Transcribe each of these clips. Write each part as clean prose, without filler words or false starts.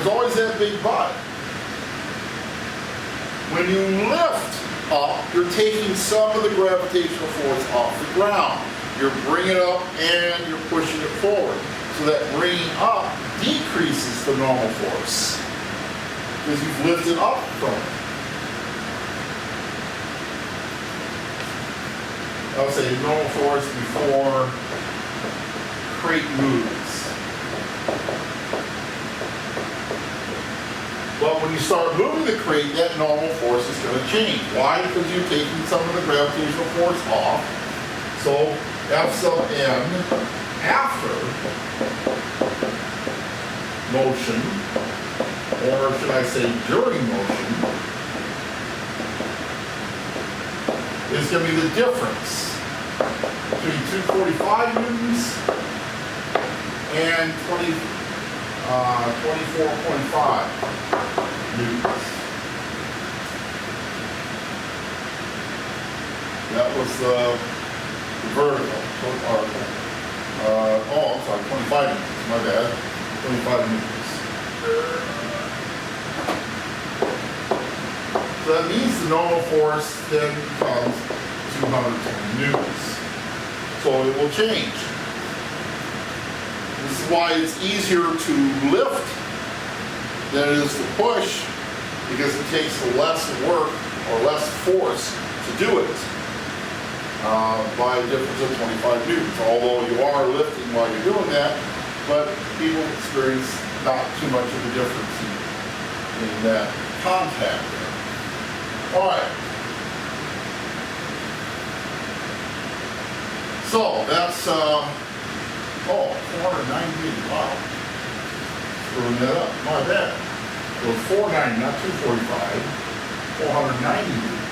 always that big but. When you lift up, you're taking some of the gravitational force off the ground. You're bringing it up and you're pushing it forward. So that bringing up decreases the normal force because you've lifted up from it. I'll say normal force before crate moves. But when you start moving the crate, that normal force is going to change. Why? Because you're taking some of the gravitational force off. So F sub n after motion, or should I say during motion, is going to be the difference between 245 newtons and 24.5 newtons. That was the vertical. Oh, I'm sorry, 25 newtons. My bad. 25 newtons. So that means the normal force then becomes 220 newtons. So it will change. This is why it's easier to lift than it is to push, because it takes less work or less force to do it by a difference of 25 newtons. Although you are lifting while you're doing that, but people experience not too much of a difference in that contact there. All right. So that's 490, wow. Screwing that up, my bad. So it's 490, not 245, 490 newtons.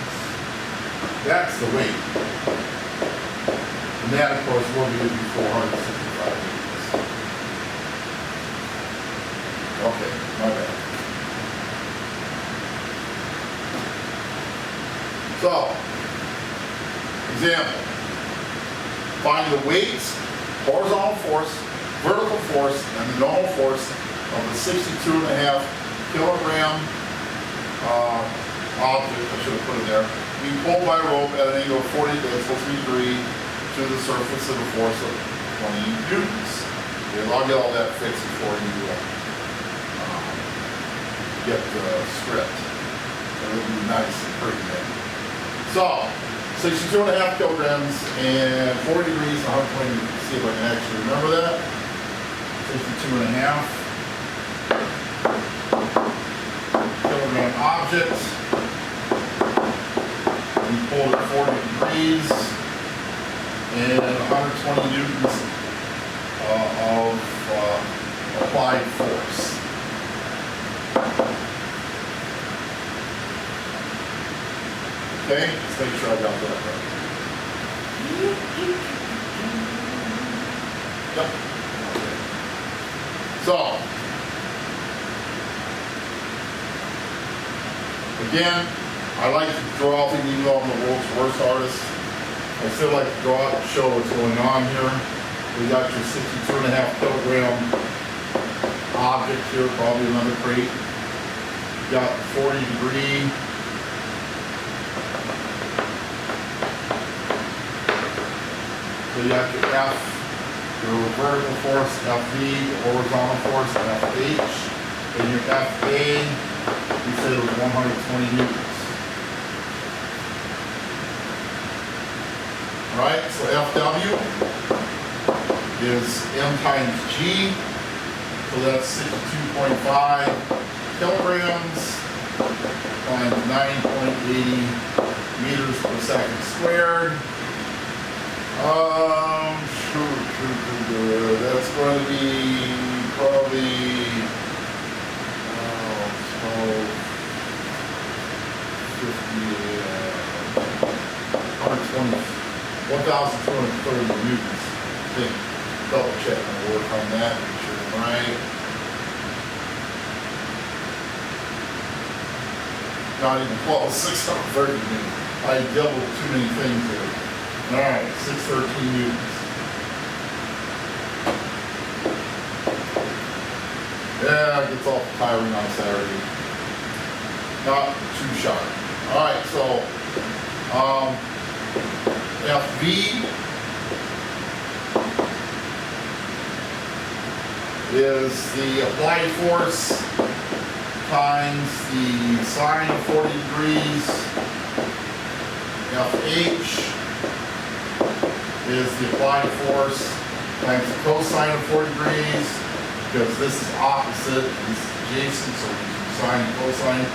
That's the weight. And that, of course, will give you 465 newtons. Okay, my bad. So, example. Find the weights, horizontal force, vertical force, and the normal force of the 62.5 kilogram object, I should have put it there, being pulled by a rope at an angle of 40 that's supposed to be degrees to the surface at a force of 20 newtons. Okay, I'll get all that fixed before you get the script. It'll be nice and pretty then. So, 62.5 kilograms and 40 degrees, 120 newtons. See if I can actually remember that. 62.5 kilogram object. We pulled at 40 degrees and 120 newtons of applied force. Okay, let's make sure I got that right. Yep. Okay. So, again, I like to draw things even though I'm the world's worst artist. I still like to draw it and show what's going on here. We got your 62.5 kilogram object here, probably another crate. You got 40 degree. So you have your F, your vertical force, FV, your horizontal force, FH, and your FA, we said it was 120 newtons. Right, so FW is M times G, so that's 62.5 kilograms times 9.80 meters per second squared. That's going to be probably 1,230 newtons. I think, double check my work on that, make sure I'm right. Not even close, 630 newtons. I doubled too many things there. All right, 613 newtons. Yeah, It gets awful tiring on Saturday. Not too sharp. All right, so FV is the applied force times the sine of 40 degrees. FH is the applied force times the cosine of 40 degrees, because this is opposite, this is adjacent, so we use sine and cosine.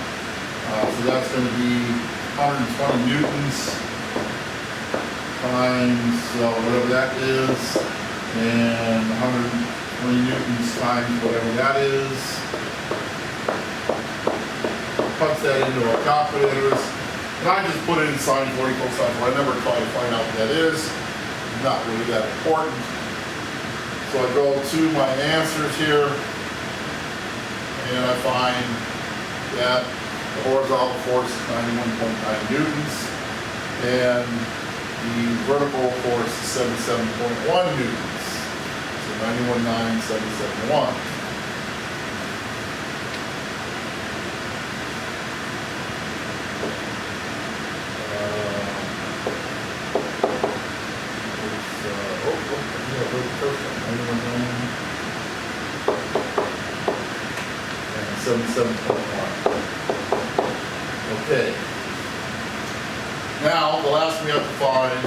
So that's going to be 120 newtons times whatever that is, and 120 newtons times whatever that is. Punch that into our calculators, and I just put it in sine 40 cosine, so I never try to find out what that is. Not really that important. So I go to my answers here, and I find that the horizontal force is 91.9 newtons, and the vertical force is 77.1 newtons. So 91.9, 77.1. And 77.1. Okay. Now, the last thing we have to find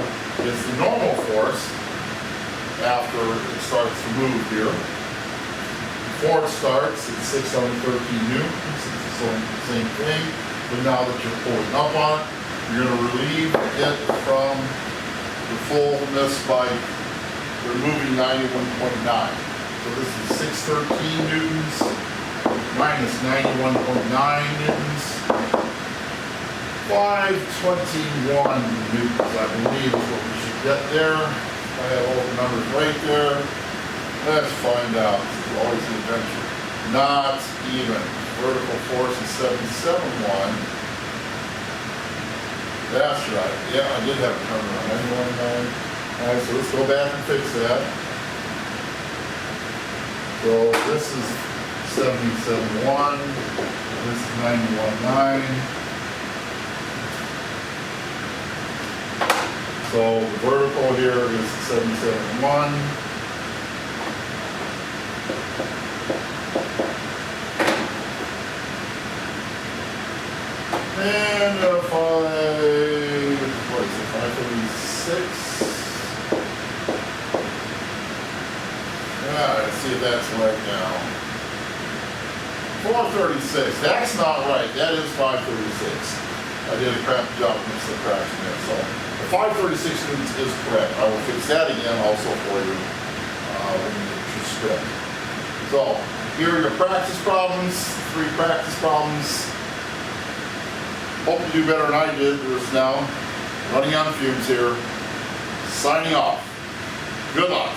is the normal force after it starts to move here. Before it starts, it's 613 newtons. It's the same thing. But now that you're pulling up on it, you're going to relieve it from the fullness by removing 91.9. So this is 613 newtons minus 91.9 newtons. 521 newtons, I believe, is what we should get there. I have all the numbers right there. Let's find out. This is always an adventure. Not even. Vertical force is 77.1. That's right. Yeah, I did have a number on 91.9. All right, so let's go back and fix that. So this is 77.1. This is 91.9. So the vertical here is 77.1. And what is it, 536? Let's see if that's right now. 436, that's not right, that is 536. I did a crappy job with the subtraction there, so the 536 newtons is correct. I will fix that again also for you when you get your script. So, here are your practice problems, 3 practice problems. Hope you do better than I did. There's now running on fumes here. Signing off. Good luck.